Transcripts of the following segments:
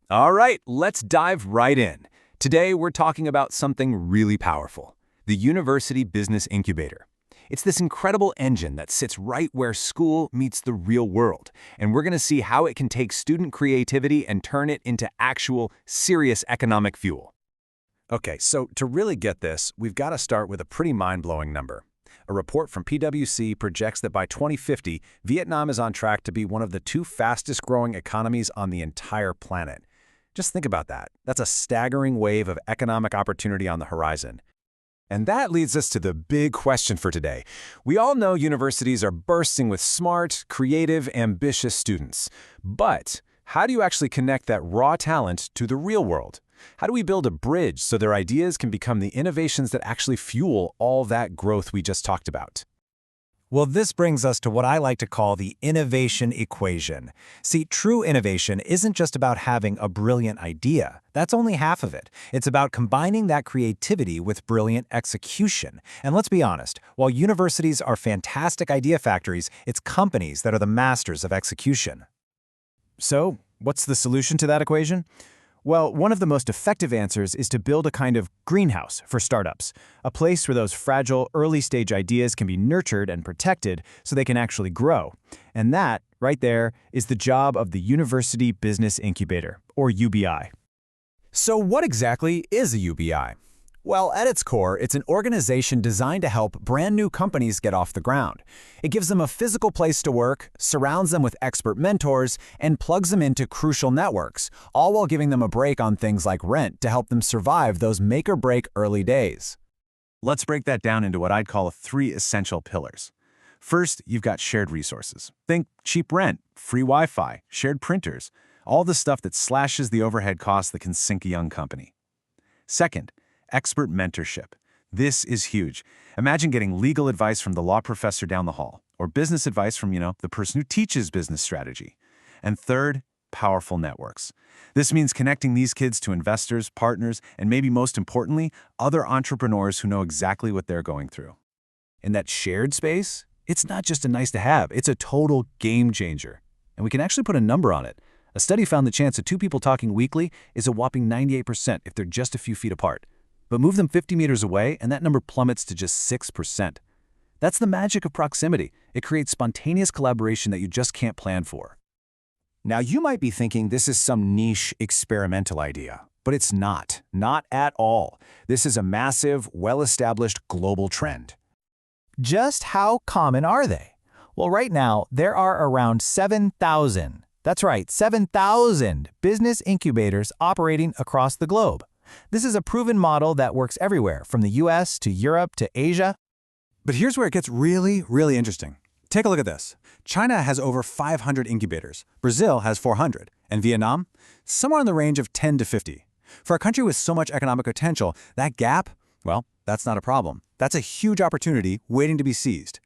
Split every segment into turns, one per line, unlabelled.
All right, let's dive right in. Today, we're talking about something really powerful, the University Business Incubator. It's this incredible engine that sits right where school meets the real world, and we're going to see how it can take student creativity and turn it into actual, serious economic fuel. Okay, so to really get this, we've got to start with a pretty mind-blowing number. A report from PwC projects that by 2050, Vietnam is on track to be one of the two fastest-growing economies on the entire planet. Just think about that. That's a staggering wave of economic opportunity on the horizon. And that leads us to the big question for today. We all know universities are bursting with smart, creative, ambitious students. But how do you actually connect that raw talent to the real world? How do we build a bridge so their ideas can become the innovations that actually fuel all that growth we just talked about? Well, this brings us to what I like to call the innovation equation. See, true innovation isn't just about having a brilliant idea. That's only half of it. It's about combining that creativity with brilliant execution. And let's be honest, while universities are fantastic idea factories, it's companies that are the masters of execution. So, what's the solution to that equation? Well, one of the most effective answers is to build a kind of greenhouse for startups, a place where those fragile, early-stage ideas can be nurtured and protected so they can actually grow. And that, right there, is the job of the University Business Incubator, or UBI. So what exactly is a UBI? Well, at its core, it's an organization designed to help brand new companies get off the ground. It gives them a physical place to work, surrounds them with expert mentors, and plugs them into crucial networks, all while giving them a break on things like rent to help them survive those make-or-break early days. Let's break that down into what I'd call three essential pillars. First, you've got shared resources. Think cheap rent, free Wi-Fi, shared printers, all the stuff that slashes the overhead costs that can sink a young company. Second, expert mentorship. This is huge. Imagine getting legal advice from the law professor down the hall, or business advice from, the person who teaches business strategy. And third, powerful networks. This means connecting these kids to investors, partners, and maybe most importantly, other entrepreneurs who know exactly what they're going through. In that shared space, it's not just a nice to have, it's a total game changer. And we can actually put a number on it. A study found the chance of two people talking weekly is a whopping 98% if they're just a few feet apart. But move them 50 meters away, and that number plummets to just 6%. That's the magic of proximity. It creates spontaneous collaboration that you just can't plan for. Now, you might be thinking this is some niche experimental idea, but it's not. Not at all. This is a massive, well-established global trend. Just how common are they? Well, right now, there are around 7,000. That's right, 7,000 business incubators operating across the globe. This is a proven model that works everywhere, from the US to Europe to Asia. But here's where it gets really, really interesting. Take a look at this. China has over 500 incubators, Brazil has 400, and Vietnam? Somewhere in the range of 10 to 50. For a country with so much economic potential, that gap, well, that's not a problem. That's a huge opportunity waiting to be seized.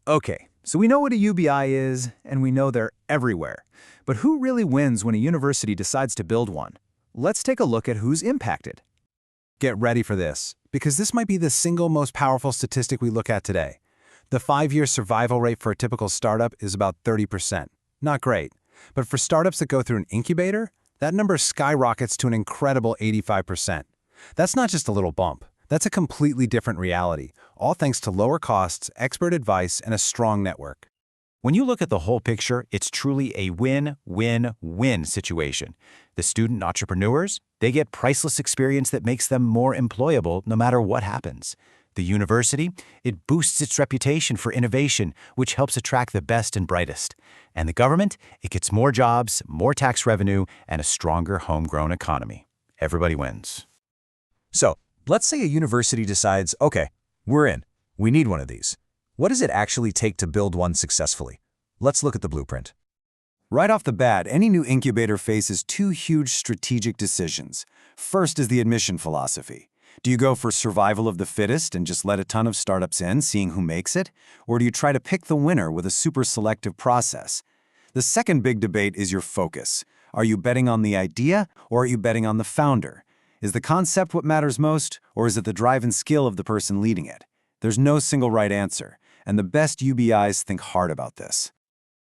Okay, so we know what a UBI is, and we know they're everywhere. But who really wins when a university decides to build one? Let's take a look at who's impacted. Get ready for this, because this might be the single most powerful statistic we look at today. The 5-year survival rate for a typical startup is about 30%. Not great. But for startups that go through an incubator, that number skyrockets to an incredible 85%. That's not just a little bump. That's a completely different reality, all thanks to lower costs, expert advice, and a strong network. When you look at the whole picture, it's truly a win-win-win situation. The student entrepreneurs, they get priceless experience that makes them more employable no matter what happens. The university, it boosts its reputation for innovation, which helps attract the best and brightest. And the government, it gets more jobs, more tax revenue, and a stronger homegrown economy. Everybody wins. So, let's say a university decides, okay, we're in. We need one of these. What does it actually take to build one successfully? Let's look at the blueprint. Right off the bat, any new incubator faces two huge strategic decisions. First is the admission philosophy. Do you go for survival of the fittest and just let a ton of startups in, seeing who makes it? Or do you try to pick the winner with a super selective process? The second big debate is your focus. Are you betting on the idea, or are you betting on the founder? Is the concept what matters most, or is it the drive and skill of the person leading it? There's no single right answer, and the best UBIs think hard about this.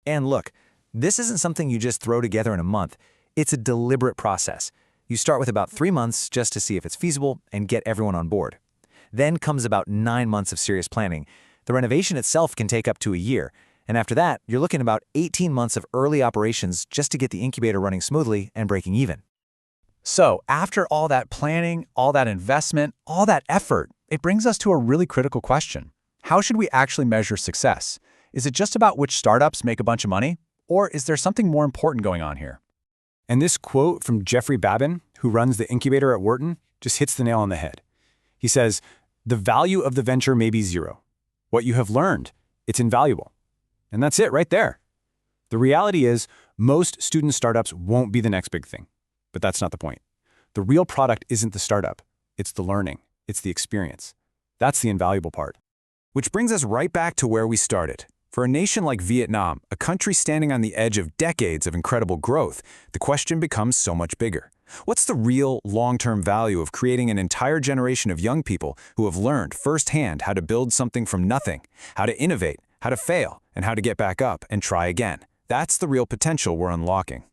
And look, this isn't something you just throw together in a month.
It's a deliberate process. You start with about 3 months just to see if it's feasible and get everyone on board. Then comes about 9 months of serious planning. The renovation itself can take up to a year. And after that, you're looking at about 18 months of early operations just to get the incubator running smoothly and breaking even.
So, after all that planning, all that investment, all that effort, it brings us to a really critical question. How should we actually measure success? Is it just about which startups make a bunch of money? Or is there something more important going on here?
And this quote from Jeffrey Babin, who runs the incubator at Wharton, just hits the nail on the head. He says, "The value of the venture may be zero. What you have learned, it's invaluable." And that's it right there. The reality is, most student startups won't be the next big thing. But that's not the point. The real product isn't the startup. It's the learning. It's the experience. That's the invaluable part. Which brings us right back to where we started. For a nation like Vietnam, a country standing on the edge of decades of incredible growth, the question becomes so much bigger. What's the real, long-term value of creating an entire generation of young people who have learned firsthand how to build something from nothing, how to innovate, how to fail, and how to get back up and try again? That's the real potential we're unlocking.